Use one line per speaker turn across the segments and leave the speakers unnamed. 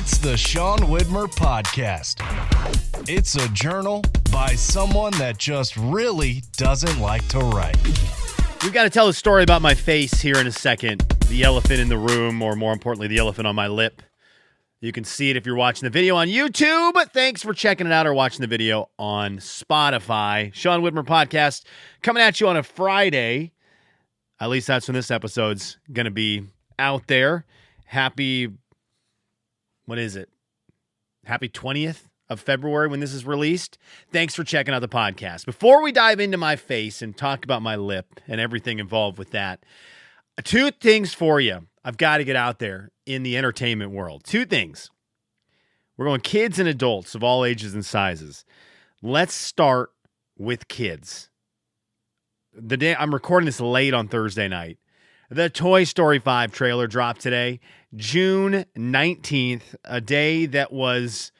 It's the Sean Widmer Podcast. It's a journal by someone that just really doesn't like to write.
We've got to tell a story about my face here in a second. The elephant in the room, or more importantly, the elephant on my lip. You can see it if you're watching the video on YouTube. Thanks for checking it out or watching the video on Spotify. Sean Widmer Podcast coming at you on a Friday. At least that's when this episode's going to be out there. Happy 20th of February when this is released. Thanks for checking out the podcast. Before we dive into my face and talk about my lip and everything involved with that, two things for you. I've got to get out there in the entertainment world. Two things. We're going kids and adults of all ages and sizes. Let's start with kids. The day I'm recording this late on Thursday night. The Toy Story 5 trailer dropped today, June 19th, a day that was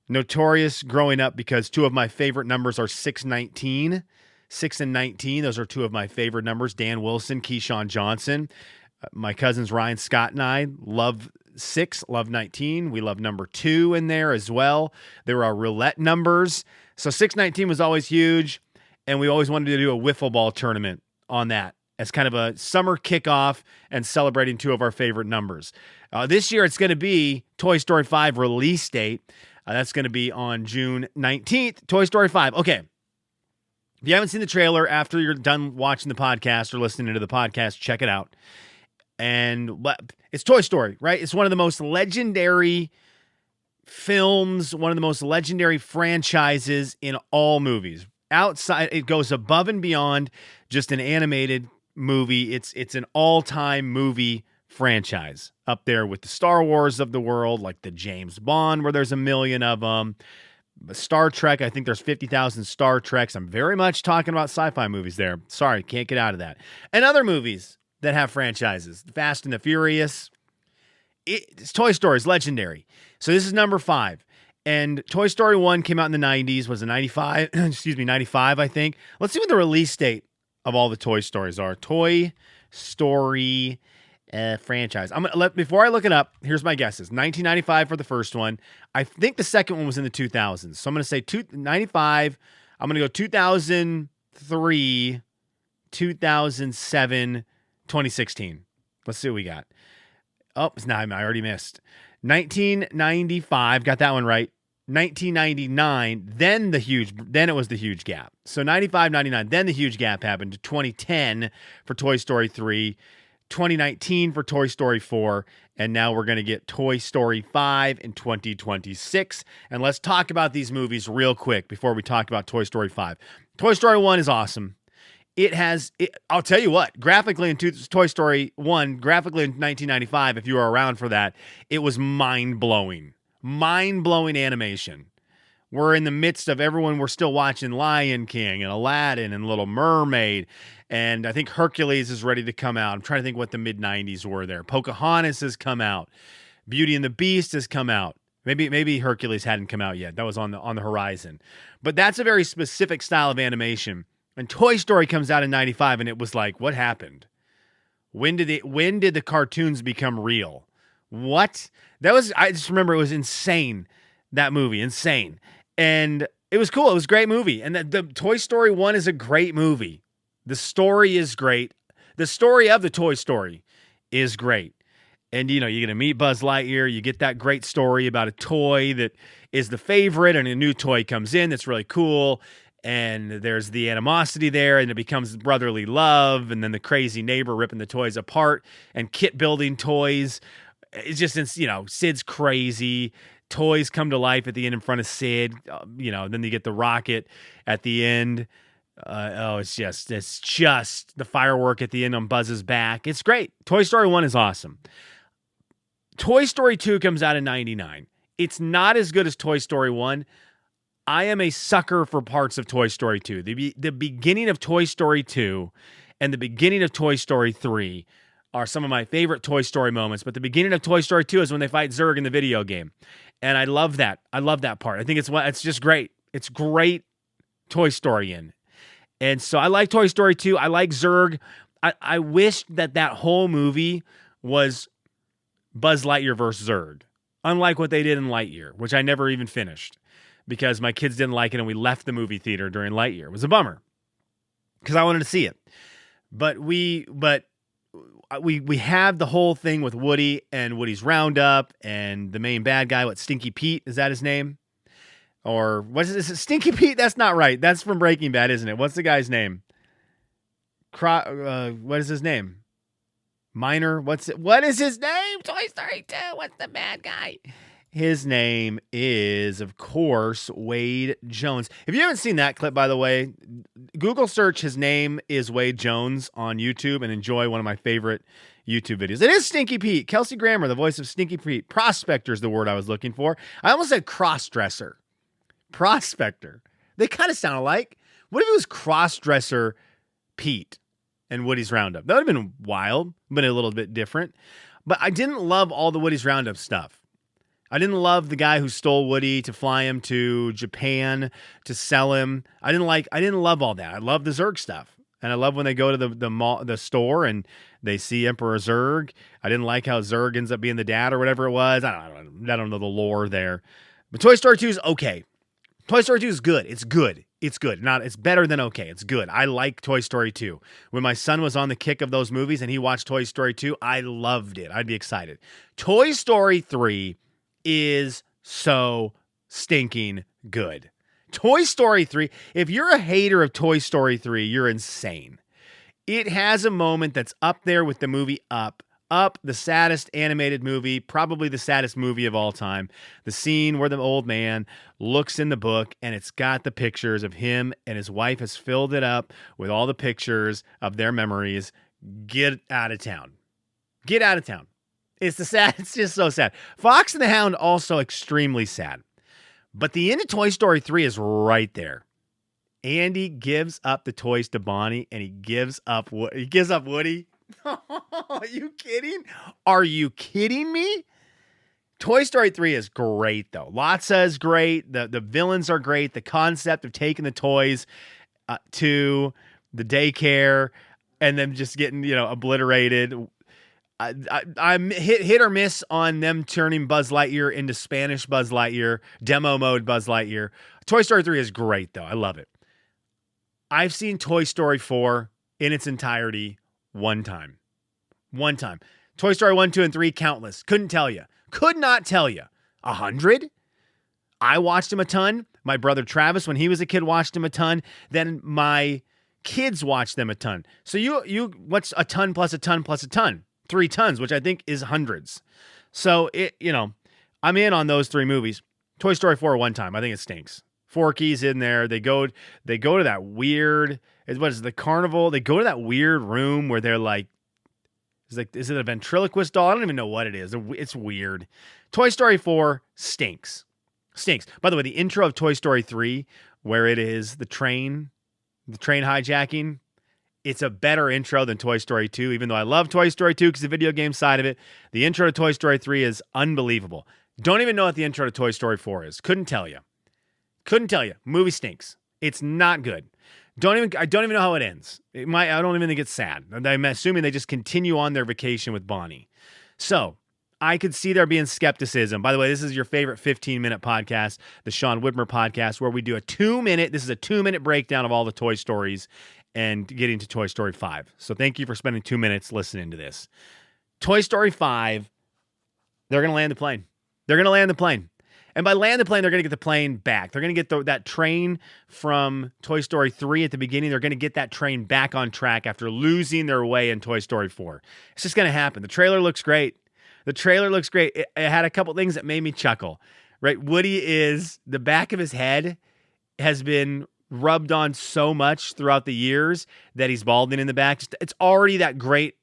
notorious growing up because two of my favorite numbers are 619. 6 and 19, those are two of my favorite numbers. Dan Wilson, Keyshawn Johnson. My cousins Ryan Scott and I love 6, love 19. We love number 2 in there as well. There are roulette numbers. So 619 was always huge, and we always wanted to do a wiffle ball tournament on that as kind of a summer kickoff and celebrating two of our favorite numbers. This year, it's going to be Toy Story 5 release date. That's going to be on June 19th, Toy Story 5. Okay. If you haven't seen the trailer after you're done watching the podcast or listening to the podcast, check it out. And it's Toy Story, right? It's one of the most legendary films, one of the most legendary franchises in all movies. Outside, it goes above and beyond just an animated movie. It's an all-time movie franchise up there with the Star Wars of the world, like the James Bond, where there's a million of them. Star Trek, I think there's 50,000 Star Treks. I'm very much talking about sci-fi movies there. Sorry, can't get out of that. And other movies that have franchises. Fast and the Furious. It's Toy Story is legendary. So this is number 5. And Toy Story 1 came out in the 90s. Was it 95? 95, I think. Let's see what the release date of all the Toy Stories are. Toy Story franchise. Before I look it up, here's my guesses. 1995 for the first one. I think the second one was in the 2000s. So I'm going to say 95. I'm going to go 2003, 2007, 2016. Let's see what we got. Oh, I already missed. 1995, got that one right. 1999, then it was the huge gap. So 95, 99, then the huge gap happened to 2010 for Toy Story 3, 2019 for Toy Story 4, and now we're going to get Toy Story 5 in 2026. And let's talk about these movies real quick before we talk about Toy Story 5. Toy Story 1 is awesome. I'll tell you what, graphically in Toy Story 1, graphically in 1995, if you were around for that, it was mind-blowing. Mind-blowing animation. We're in the midst of we're still watching Lion King and Aladdin and Little Mermaid, and I think Hercules is ready to come out. I'm trying to think what the mid-90s were there. Pocahontas has come out. Beauty and the Beast has come out. Maybe Hercules hadn't come out yet. That was on the horizon. But that's a very specific style of animation. And Toy Story comes out in 95, and it was like, what happened? When did the cartoons become real? What? I just remember it was insane, that movie, insane. And it was cool. It was a great movie. And the Toy Story 1 is a great movie. The story is great. The story of the Toy Story is great. And, you get to meet Buzz Lightyear. You get that great story about a toy that is the favorite, and a new toy comes in that's really cool. And there's the animosity there, and it becomes brotherly love, and then the crazy neighbor ripping the toys apart, and kit building toys. It's just, Sid's crazy. Toys come to life at the end in front of Sid. Then you get the rocket at the end. It's just the firework at the end on Buzz's back. It's great. Toy Story 1 is awesome. Toy Story 2 comes out in 99. It's not as good as Toy Story 1. I am a sucker for parts of Toy Story 2. The beginning of Toy Story 2 and the beginning of Toy Story 3 are some of my favorite Toy Story moments. But the beginning of Toy Story 2 is when they fight Zurg in the video game. And I love that. I love that part. I think it's just great. It's great Toy Story in. And so I like Toy Story 2. I like Zurg. I wish that whole movie was Buzz Lightyear versus Zurg. Unlike what they did in Lightyear, which I never even finished because my kids didn't like it and we left the movie theater during Lightyear. It was a bummer because I wanted to see it. But we have the whole thing with Woody and Woody's Roundup and the main bad guy. What, Stinky Pete? Is that his name? Or what is it? Stinky Pete? That's not right. That's from Breaking Bad, isn't it? What's the guy's name? What is his name? Minor? What is his name? Toy Story 2. What's the bad guy? His name is, of course, Wade Jones. If you haven't seen that clip, by the way, Google search his name is Wade Jones on YouTube and enjoy one of my favorite YouTube videos. It is Stinky Pete. Kelsey Grammer, the voice of Stinky Pete. Prospector is the word I was looking for. I almost said cross-dresser. Prospector. They kind of sound alike. What if it was cross-dresser Pete and Woody's Roundup? That would have been wild, but a little bit different. But I didn't love all the Woody's Roundup stuff. I didn't love the guy who stole Woody to fly him to Japan to sell him. I didn't love all that. I love the Zurg stuff. And I love when they go to the store and they see Emperor Zurg. I didn't like how Zurg ends up being the dad or whatever it was. I don't know the lore there. But Toy Story 2 is okay. Toy Story 2 is good. It's good. It's good. It's better than okay. It's good. I like Toy Story 2. When my son was on the kick of those movies and he watched Toy Story 2, I loved it. I'd be excited. Toy Story 3 is so stinking good. Toy Story 3, if you're a hater of Toy Story 3, you're insane. It has a moment that's up there with the movie Up. Up, the saddest animated movie, probably the saddest movie of all time. The scene where the old man looks in the book and it's got the pictures of him and his wife has filled it up with all the pictures of their memories. Get out of town. Get out of town. It's just so sad. Fox and the Hound also extremely sad. But the end of Toy Story 3 is right there. Andy gives up the toys to Bonnie and he gives up Woody. Are you kidding? Are you kidding me? Toy Story 3 is great, though. Lotsa is great. The villains are great. The concept of taking the toys to the daycare and them just getting, obliterated. I'm hit or miss on them turning Buzz Lightyear into Spanish Buzz Lightyear, demo mode Buzz Lightyear. Toy Story 3 is great, though. I love it. I've seen Toy Story 4 in its entirety one time. Toy Story 1, 2, and 3, countless. Couldn't tell you. Could not tell you. 100? I watched them a ton. My brother Travis, when he was a kid, watched them a ton. Then my kids watched them a ton. So you what's a ton plus a ton plus a ton? 3 tons, which I think is hundreds. So I'm in on those 3 movies. Toy Story 4 one time. I think it stinks. Forky's in there. They go to that weird, what is it, the carnival? They go to that weird room where they're like, is it a ventriloquist doll? I don't even know what it is. It's weird. Toy Story 4 stinks. By the way, the intro of Toy Story 3, where it is the train hijacking, it's a better intro than Toy Story 2, even though I love Toy Story 2 because the video game side of it. The intro to Toy Story 3 is unbelievable. Don't even know what the intro to Toy Story 4 is. Couldn't tell you. Movie stinks. It's not good. I don't even know how it ends. I don't even think it's sad. I'm assuming they just continue on their vacation with Bonnie. So I could see there being skepticism. By the way, this is your favorite 15-minute podcast, the Sean Whitmer podcast, where we do a 2-minute breakdown of all the Toy Stories and getting to Toy Story 5. So thank you for spending 2 minutes listening to this. Toy Story 5, they're going to land the plane. And by land the plane, they're going to get the plane back. They're going to get that train from Toy Story 3 at the beginning. They're going to get that train back on track after losing their way in Toy Story 4. It's just going to happen. The trailer looks great. It had a couple things that made me chuckle. Right? The back of his head has been rubbed on so much throughout the years that he's balding in the back. It's already that great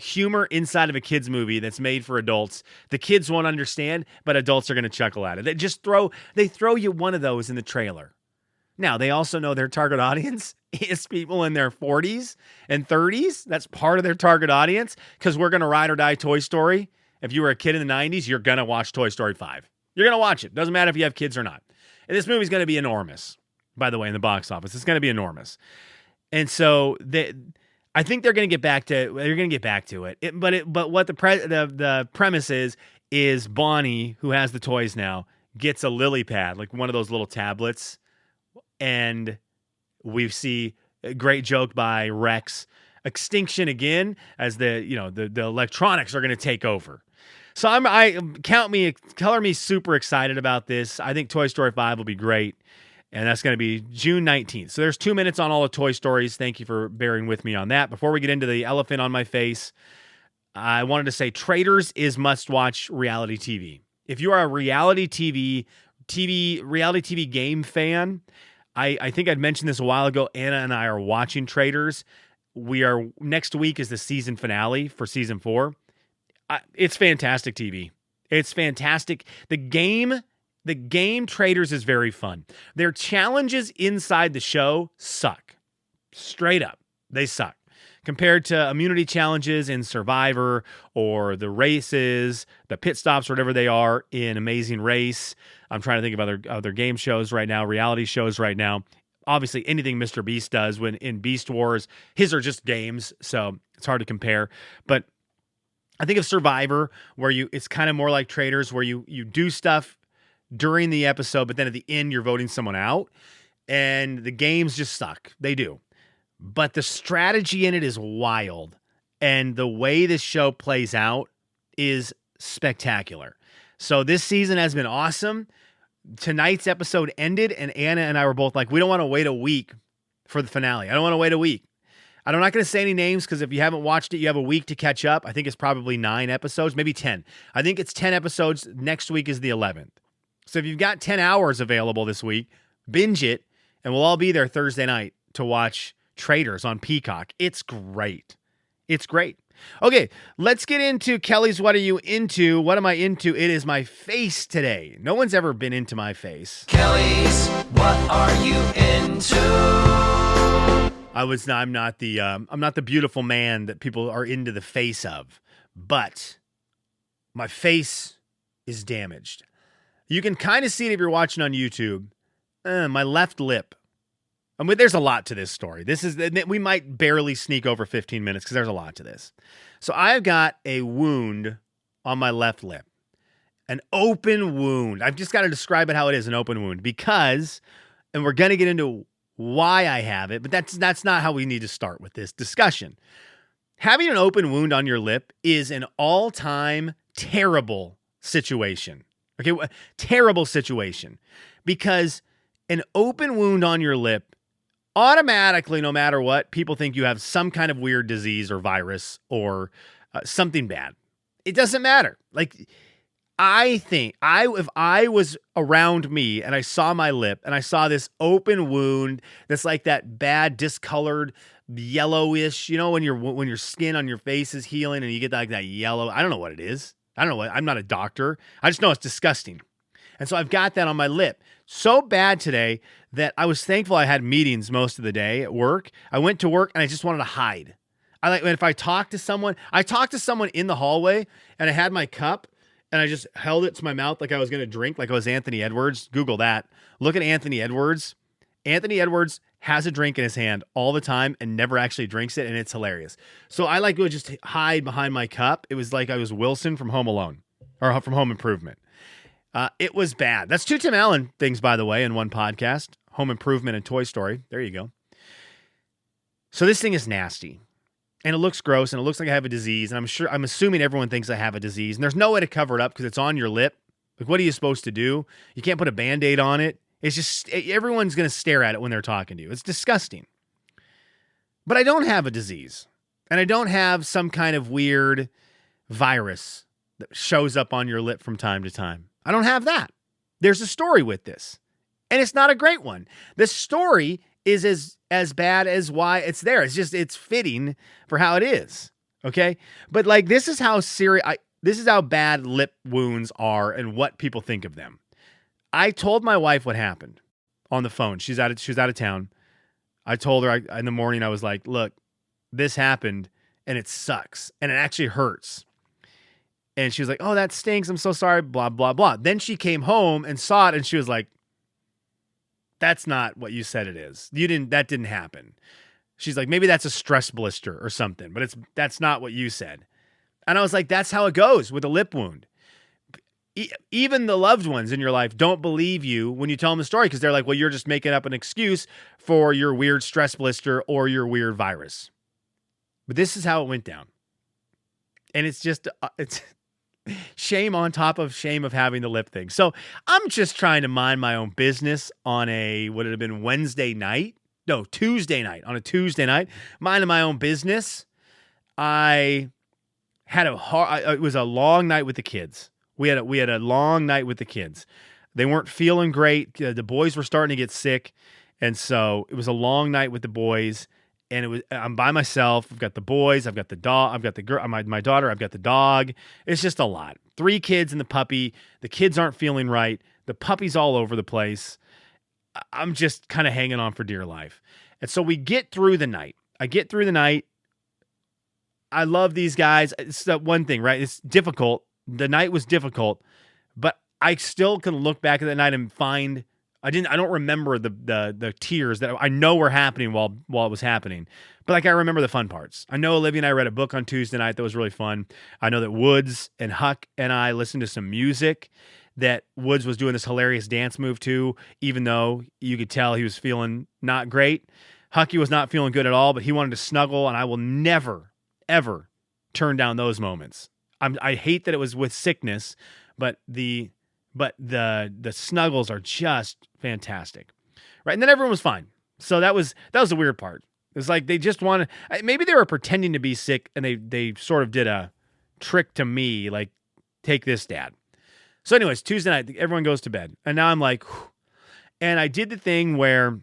humor inside of a kid's movie that's made for adults. The kids won't understand, but adults are going to chuckle at it. They throw you one of those in the trailer. Now, they also know their target audience is people in their 40s and 30s. That's part of their target audience because we're going to ride or die Toy Story. If you were a kid in the 90s, you're going to watch Toy Story 5. You're going to watch it. Doesn't matter if you have kids or not. And this movie's going to be enormous, by the way, in the box office. It's going to be enormous. And so I think they're going to get back to it. But what the premise is is Bonnie, who has the toys now, gets a lily pad, like one of those little tablets. And we see a great joke by Rex. Extinction again, as the electronics are going to take over. So color me super excited about this. I think Toy Story 5 will be great. And that's going to be June 19th. So there's 2 minutes on all the Toy Stories. Thank you for bearing with me on that. Before we get into the elephant on my face, I wanted to say Traitors is must-watch reality TV. If you are a reality TV game fan, I think I'd mentioned this a while ago. Anna and I are watching Traitors. Next week is the season finale for season 4. It's fantastic TV. It's fantastic. The game Traitors is very fun. Their challenges inside the show suck. Straight up. They suck. Compared to immunity challenges in Survivor or the races, the pit stops, whatever they are in Amazing Race. I'm trying to think of other game shows right now, reality shows right now. Obviously, anything Mr. Beast does when in Beast Wars, his are just games, so it's hard to compare. But I think of Survivor, where it's kind of more like Traitors, where you do stuff during the episode, but then at the end, you're voting someone out. And the games just suck. They do. But the strategy in it is wild. And the way this show plays out is spectacular. So this season has been awesome. Tonight's episode ended, and Anna and I were both like, we don't want to wait a week for the finale. I don't want to wait a week. I'm not going to say any names because if you haven't watched it, you have a week to catch up. I think it's probably 9 episodes, maybe 10. I think it's 10 episodes. Next week is the 11th. So if you've got 10 hours available this week, binge it, and we'll all be there Thursday night to watch Traitors on Peacock. It's great. It's great. Okay, let's get into Kelly's What Are You Into? What am I into? It is my face today. No one's ever been into my face.
Kelly's What Are You Into?
I'm not the beautiful man that people are into the face of, but my face is damaged. You can kind of see it if you're watching on YouTube. My left lip. I mean, there's a lot to this story. We might barely sneak over 15 minutes because there's a lot to this. So I've got a wound on my left lip, an open wound. I've just got to describe it how it is, an open wound, because, and we're going to get into why I have it, but that's not how we need to start with this discussion. Having an open wound on your lip is an all-time terrible situation. Okay, terrible situation, because an open wound on your lip, automatically, no matter what, people think you have some kind of weird disease or virus or something bad. It doesn't matter. Like, I think if I was around me and I saw my lip and I saw this open wound that's like that bad discolored yellowish, when your skin on your face is healing and you get like that yellow, I don't know what it is. I'm not a doctor. I just know it's disgusting. And so I've got that on my lip. So bad today that I was thankful I had meetings most of the day at work. I went to work and I just wanted to hide. If I talked to someone, in the hallway and I had my cup and I just held it to my mouth like I was going to drink, like I was Anthony Edwards. Google that. Look at Anthony Edwards. Anthony Edwards has a drink in his hand all the time and never actually drinks it, and it's hilarious. So I would just hide behind my cup. It was like I was Wilson from Home Alone, or from Home Improvement. It was bad. That's 2 Tim Allen things, by the way, in one podcast. Home Improvement and Toy Story. There you go. So this thing is nasty. And it looks gross, and it looks like I have a disease. And I'm assuming everyone thinks I have a disease. And there's no way to cover it up because it's on your lip. Like, what are you supposed to do? You can't put a Band-Aid on it. It's just, everyone's going to stare at it when they're talking to you. It's disgusting. But I don't have a disease. And I don't have some kind of weird virus that shows up on your lip from time to time. I don't have that. There's a story with this. And it's not a great one. The story is as bad as why it's there. It's fitting for how it is. Okay? But like, this is how bad lip wounds are and what people think of them. I told my wife what happened on the phone. She was out of town. I told her in the morning, I was like, look, this happened and it sucks and it actually hurts. And she was like, oh, that stinks. I'm so sorry, blah, blah, blah. Then she came home and saw it and she was like, that's not what you said it is. That didn't happen. She's like, maybe that's a stress blister or something, but that's not what you said. And I was like, that's how it goes with a lip wound. even the loved ones in your life don't believe you when you tell them the story because they're like, well, you're just making up an excuse for your weird stress blister or your weird virus. But this is how it went down. And it's just, it's shame on top of shame of having the lip thing. So I'm just trying to mind my own business on would it have been Wednesday night? No, Tuesday night. On a Tuesday night, minding my own business. I had it was a long night with the kids. We had a long night with the kids. They weren't feeling great. The boys were starting to get sick. And so it was a long night with the boys. And I'm by myself. I've got the boys. I've got the dog. I've got the girl, my daughter. I've got the dog. It's just a lot. 3 kids and the puppy. The kids aren't feeling right. The puppy's all over the place. I'm just kind of hanging on for dear life. And so we get through the night. I get through the night. I love these guys. It's that one thing, right? It's difficult. The night was difficult, but I still can look back at that night and find I don't remember the tears that I know were happening while it was happening. But like I remember the fun parts. I know Olivia and I read a book on Tuesday night that was really fun. I know that Woods and Huck and I listened to some music that Woods was doing this hilarious dance move to, even though you could tell he was feeling not great. Hucky was not feeling good at all, but he wanted to snuggle, and I will never, ever turn down those moments. I hate that it was with sickness, but the snuggles are just fantastic, right? And then everyone was fine. So that was the weird part. It's like they just wanted, maybe they were pretending to be sick, and they sort of did a trick to me, like, take this, Dad. So anyways, Tuesday night, everyone goes to bed. And now I'm like, whew. And I did the thing where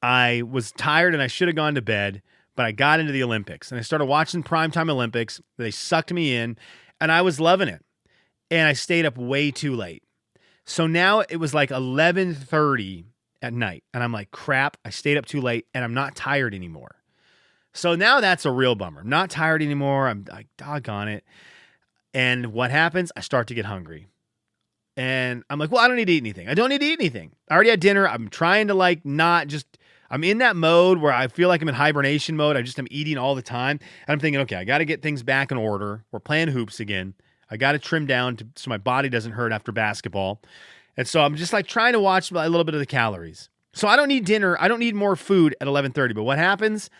I was tired and I should have gone to bed, but I got into the Olympics. And I started watching primetime Olympics. They sucked me in, and I was loving it. And I stayed up way too late. So now it was like 11:30 at night. And I'm like, crap, I stayed up too late, and I'm not tired anymore. So now that's a real bummer. I'm not tired anymore. I'm like, doggone it. And what happens? I start to get hungry. And I'm like, well, I don't need to eat anything. I don't need to eat anything. I already had dinner. I'm trying to I'm in that mode where I feel like I'm in hibernation mode. I'm eating all the time. And I'm thinking, okay, I got to get things back in order. We're playing hoops again. I got to trim down so my body doesn't hurt after basketball. And so I'm just like trying to watch a little bit of the calories. So I don't need dinner. I don't need more food at 11:30. But what happens?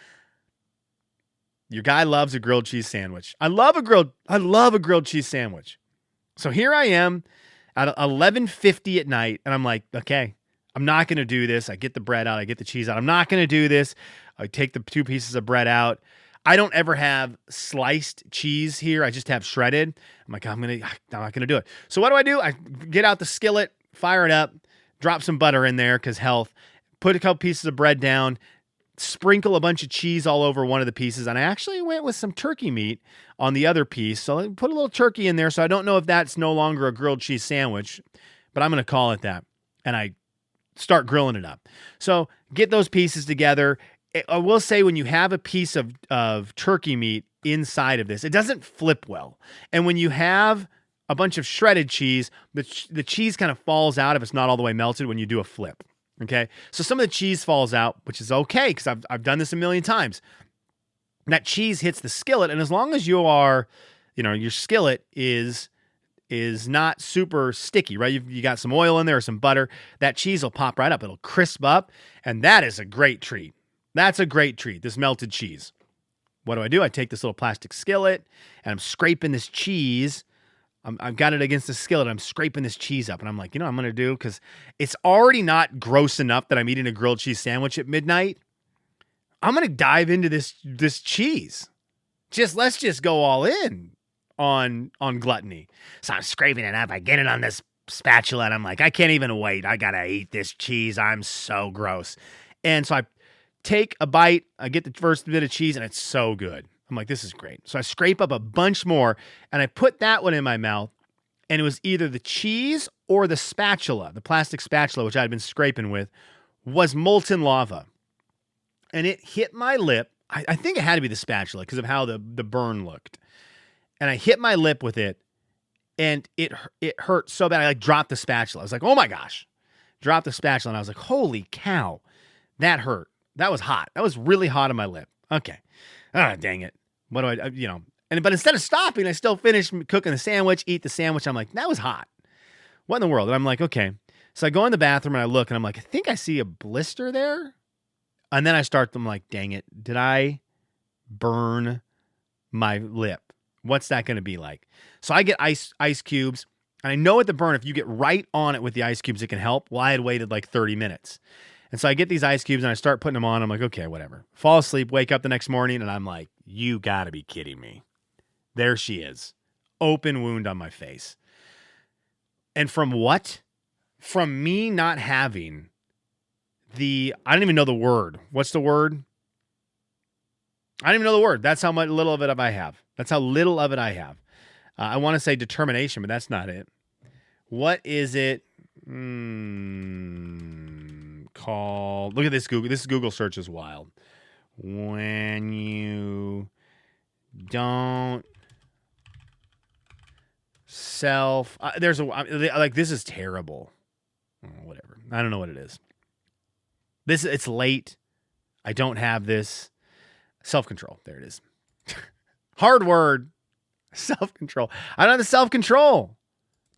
Your guy loves a grilled cheese sandwich. I love a grilled cheese sandwich. So here I am at 11:50 at night, and I'm like, okay, I'm not going to do this. I get the bread out. I get the cheese out. I'm not going to do this. I take the 2 pieces of bread out. I don't ever have sliced cheese here. I just have shredded. I'm like, I'm not going to do it. So what do? I get out the skillet, fire it up, drop some butter in there because health, put a couple pieces of bread down, sprinkle a bunch of cheese all over one of the pieces. And I actually went with some turkey meat on the other piece. So I put a little turkey in there. So I don't know if that's no longer a grilled cheese sandwich, but I'm going to call it that. And I start grilling it up. So get those pieces together. I will say when you have a piece of turkey meat inside of this, it doesn't flip well. And when you have a bunch of shredded cheese, the cheese kind of falls out if it's not all the way melted when you do a flip. Okay, so some of the cheese falls out, which is okay because I've done this a million times. And that cheese hits the skillet, and as long as your skillet is not super sticky, right? You got some oil in there or some butter, that cheese will pop right up. It'll crisp up, and that is a great treat. That's a great treat, this melted cheese. What do? I take this little plastic skillet, and I'm scraping this cheese. I've got it against the skillet. I'm scraping this cheese up, and I'm like, I'm going to do, because it's already not gross enough that I'm eating a grilled cheese sandwich at midnight. I'm going to dive into this cheese. Let's just go all in on gluttony. So I'm scraping it up. I get it on this spatula, and I'm like, I can't even wait. I got to eat this cheese. I'm so gross. And so I take a bite. I get the first bit of cheese, and it's so good. I'm like, this is great. So I scrape up a bunch more, and I put that one in my mouth, and it was either the cheese or the spatula, the plastic spatula, which I had been scraping with, was molten lava. And it hit my lip. I think it had to be the spatula because of how the burn looked. And I hit my lip with it, and it hurt so bad. I dropped the spatula. I was like, oh my gosh. Dropped the spatula, and I was like, holy cow. That hurt. That was hot. That was really hot on my lip. Okay. Ah, dang it. What do But instead of stopping, I still finished cooking the sandwich, eat the sandwich. I'm like, that was hot. What in the world? And I'm like, okay. So I go in the bathroom and I look and I'm like, I think I see a blister there. And then I'm like, dang it. Did I burn my lip? What's that going to be like? So I get ice cubes. And I know at the burn, if you get right on it with the ice cubes, it can help. Well, I had waited like 30 minutes. And so I get these ice cubes and I start putting them on. I'm like, okay, whatever. Fall asleep, wake up the next morning, and I'm like, you got to be kidding me. There she is. Open wound on my face. And from what? From me not having I don't even know the word. What's the word? I don't even know the word. That's how much little of it I have. That's how little of it I have. I want to say determination, but that's not it. What is it called? Look at this Google. This Google search is wild. When you don't this is terrible. Whatever. I don't know what it is. It's late. I don't have this. Self-control. There it is. Hard word. Self-control. I don't have the self-control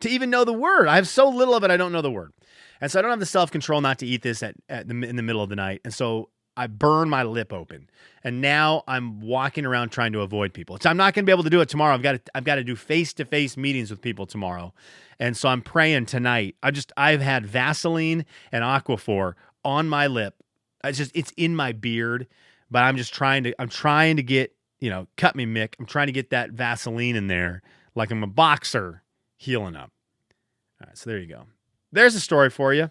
to even know the word. I have so little of it, I don't know the word. And so I don't have the self-control not to eat this in the middle of the night. And so I burn my lip open. And now I'm walking around trying to avoid people. So I'm not going to be able to do it tomorrow. I've got to do face-to-face meetings with people tomorrow. And so I'm praying tonight. I've had Vaseline and Aquaphor on my lip. It's in my beard, but I'm trying to get, cut me, Mick. I'm trying to get that Vaseline in there like I'm a boxer healing up. All right, so there you go. There's a story for you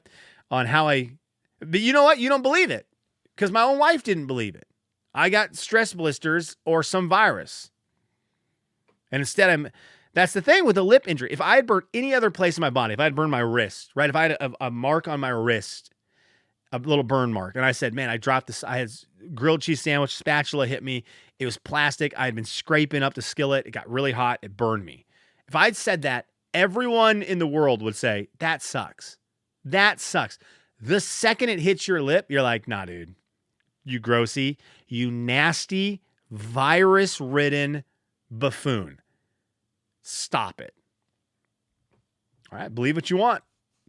on how but you know what? You don't believe it because my own wife didn't believe it. I got stress blisters or some virus. And instead that's the thing with a lip injury. If I had burned any other place in my body, if I had burned my wrist, right? If I had a mark on my wrist, a little burn mark, and I said, man, I dropped this, I had grilled cheese sandwich, spatula hit me. It was plastic. I had been scraping up the skillet. It got really hot. It burned me. If I'd said that, everyone in the world would say, that sucks. That sucks. The second it hits your lip, you're like, nah, dude, you grossy, you nasty, virus-ridden buffoon. Stop it. All right, believe what you want.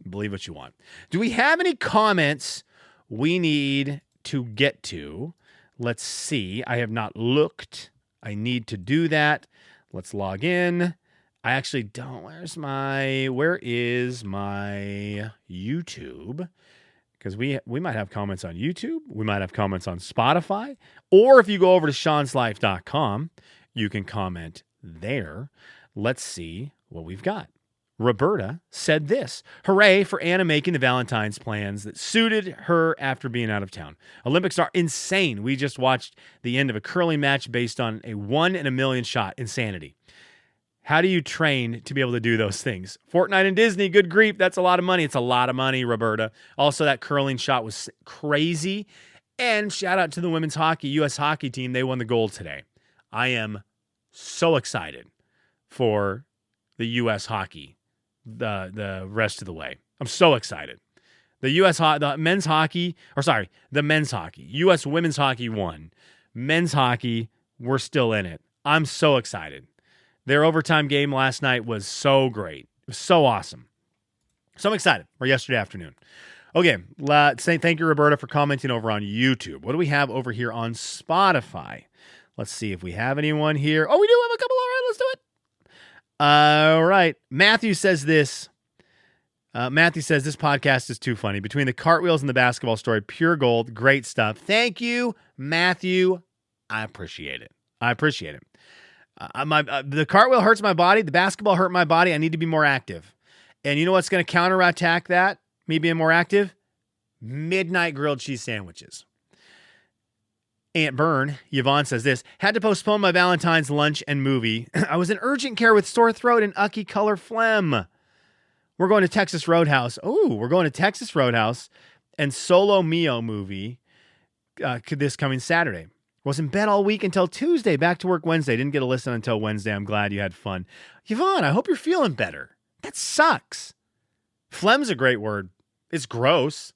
Believe what you want. Do we have any comments we need to get to? Let's see. I have not looked. I need to do that. Let's log in. I actually don't. Where is my YouTube? Because we might have comments on YouTube. We might have comments on Spotify. Or if you go over to seanslife.com, you can comment there. Let's see what we've got. Roberta said this: hooray for Anna making the Valentine's plans that suited her after being out of town. Olympics are insane. We just watched the end of a curling match based on a 1 in a million shot. Insanity. How do you train to be able to do those things? Fortnite and Disney, good grief. That's a lot of money. It's a lot of money, Roberta. Also, that curling shot was crazy. And shout out to the women's hockey, U.S. hockey team. They won the gold today. I am so excited for the U.S. hockey the rest of the way. I'm so excited. The men's hockey. U.S. women's hockey won. Men's hockey, we're still in it. I'm so excited. Their overtime game last night was so great. It was so awesome. So I'm excited. Or yesterday afternoon. Okay, thank you, Roberta, for commenting over on YouTube. What do we have over here on Spotify? Let's see if we have anyone here. Oh, we do have a couple. All right, let's do it. All right. Matthew says this. Matthew says this podcast is too funny. Between the cartwheels and the basketball story, pure gold. Great stuff. Thank you, Matthew. I appreciate it. The cartwheel hurts my body. The basketball hurt my body. I need to be more active. And you know what's going to counterattack that? Me being more active? Midnight grilled cheese sandwiches. Aunt Byrne, Yvonne says this: had to postpone my Valentine's lunch and movie. I was in urgent care with sore throat and ucky color phlegm. We're going to Texas Roadhouse. Oh, we're going to Texas Roadhouse and Solo Mio movie this coming Saturday. Was in bed all week until Tuesday. Back to work Wednesday. Didn't get a listen until Wednesday. I'm glad you had fun. Yvonne, I hope you're feeling better. That sucks. Phlegm's a great word. It's gross.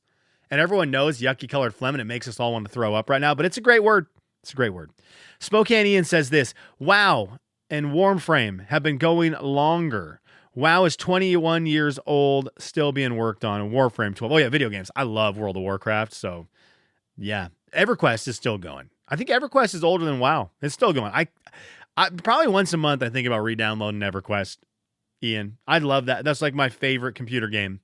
And everyone knows yucky colored phlegm, and it makes us all want to throw up right now. But it's a great word. It's a great word. Spokane Ian says this: wow, and Warframe have been going longer. WoW is 21 years old, still being worked on. And Warframe 12. Oh, yeah, video games. I love World of Warcraft. So, yeah. EverQuest is still going. I think EverQuest is older than WoW. It's still going. I probably once a month I think about re-downloading EverQuest. Ian, I love that. That's like my favorite computer game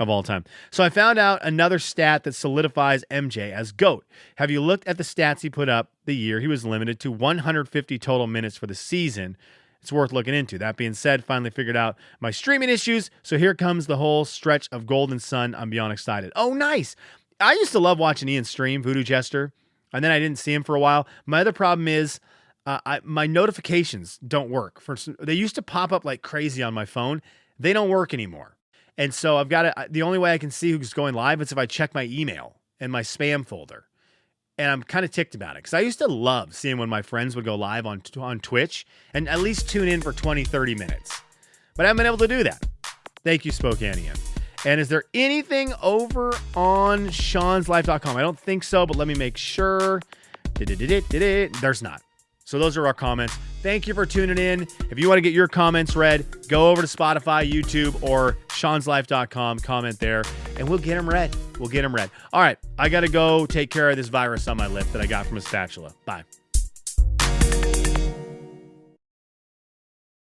of all time. So I found out another stat that solidifies MJ as GOAT. Have you looked at the stats he put up the year? He was limited to 150 total minutes for the season. It's worth looking into. That being said, finally figured out my streaming issues. So here comes the whole stretch of Golden Sun. I'm beyond excited. Oh, nice. I used to love watching Ian stream, Voodoo Jester, and then I didn't see him for a while. My other problem is my notifications don't work. They used to pop up like crazy on my phone. They don't work anymore. And so I've got the only way I can see who's going live is if I check my email and my spam folder. And I'm kind of ticked about it because I used to love seeing when my friends would go live on Twitch and at least tune in for 20, 30 minutes. But I haven't been able to do that. Thank you, Spokane Ian. And is there anything over on Sean'sLife.com? I don't think so, but let me make sure. There's not. So those are our comments. Thank you for tuning in. If you want to get your comments read, go over to Spotify, YouTube, or Sean'sLife.com. Comment there, and we'll get them read. All right, I got to go take care of this virus on my lip that I got from a spatula. Bye.